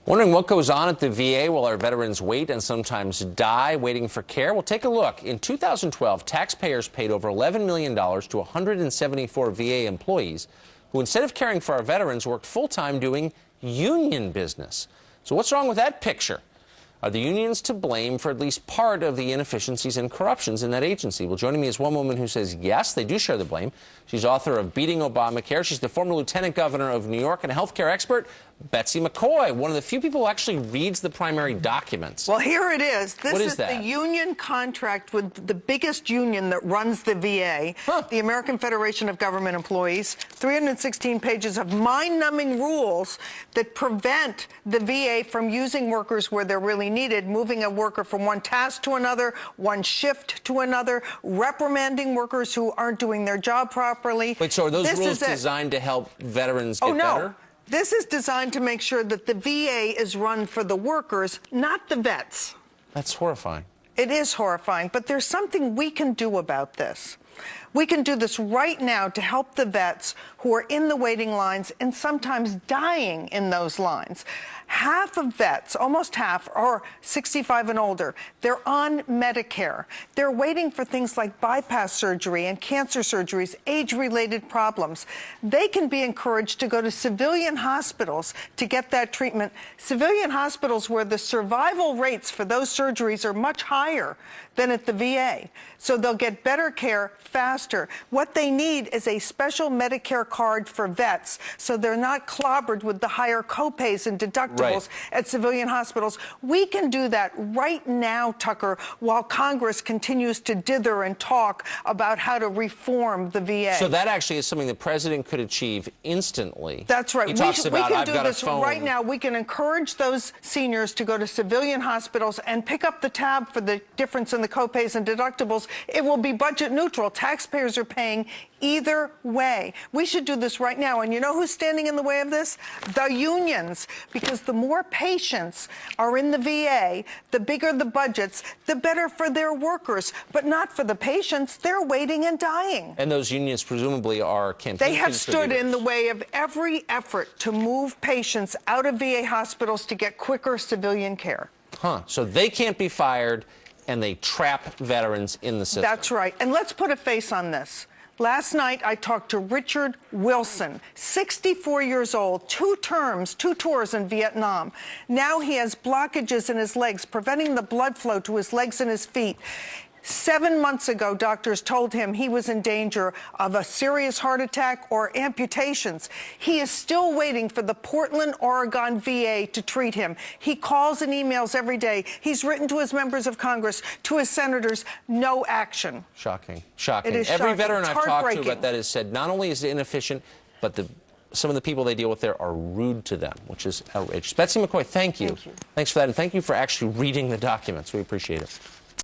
Wondering what goes on at the VA while our veterans wait and sometimes die waiting for care? Well, take a look. In 2012, taxpayers paid over $11 million to 174 VA employees who, instead of caring for our veterans, worked full-time doing union business. So what's wrong with that picture? Are the unions to blame for at least part of the inefficiencies and corruptions in that agency? Well, joining me is one woman who says, yes, they do share the blame. She's author of Beating Obamacare. She's the former lieutenant governor of New York and a healthcare expert, Betsy McCoy, one of the few people who actually reads the primary documents. Well, here it is. What is that? The union contract with the biggest union that runs the VA, the American Federation of Government Employees. 316 pages of mind-numbing rules that prevent the VA from using workers where they're really needed, moving a worker from one task to another, one shift to another, reprimanding workers who aren't doing their job properly. Wait, so are those rules designed to help veterans get better? This is designed to make sure that the VA is run for the workers, not the vets. That's horrifying. It is horrifying, but there's something we can do about this. We can do this right now to help the vets who are in the waiting lines and sometimes dying in those lines. Half of vets, almost half, are 65 and older. They're on Medicare. They're waiting for things like bypass surgery and cancer surgeries, age-related problems. They can be encouraged to go to civilian hospitals to get that treatment. Civilian hospitals where the survival rates for those surgeries are much higher than at the VA. So they'll get better care faster. What they need is a special Medicare card for vets so they're not clobbered with the higher copays and deductibles at civilian hospitals. We can do that right now, Tucker, while Congress continues to dither and talk about how to reform the VA. So that actually is something the president could achieve instantly. That's right. He talks about, we can I've do got this a phone. right now. We can encourage those seniors to go to civilian hospitals and pick up the tab for the difference in the copays and deductibles. It will be budget neutral. Taxpayers are paying either way. We should do this right now. And you know who's standing in the way of this? The unions. Because the more patients are in the VA, the bigger the budgets, the better for their workers, but not for the patients. They're waiting and dying. And those unions presumably are campaign They have stood in the way of every effort to move patients out of VA hospitals to get quicker civilian care. So they can't be fired, and they trap veterans in the system. That's right. And let's put a face on this. Last night, I talked to Richard Wilson, 64 years old, 2 tours in Vietnam. Now he has blockages in his legs, preventing the blood flow to his legs and his feet. 7 months ago, doctors told him he was in danger of a serious heart attack or amputations. He is still waiting for the Portland, Oregon VA to treat him. He calls and emails every day. He's written to his members of Congress, to his senators, no action. Shocking. Shocking. It is Every shocking. veteran It's I've talked to about heartbreaking. that has said not only is it inefficient, but some of the people they deal with there are rude to them, which is outrageous. Betsy McCoy, thank you. Thank you. Thanks for that, and thank you for actually reading the documents. We appreciate it.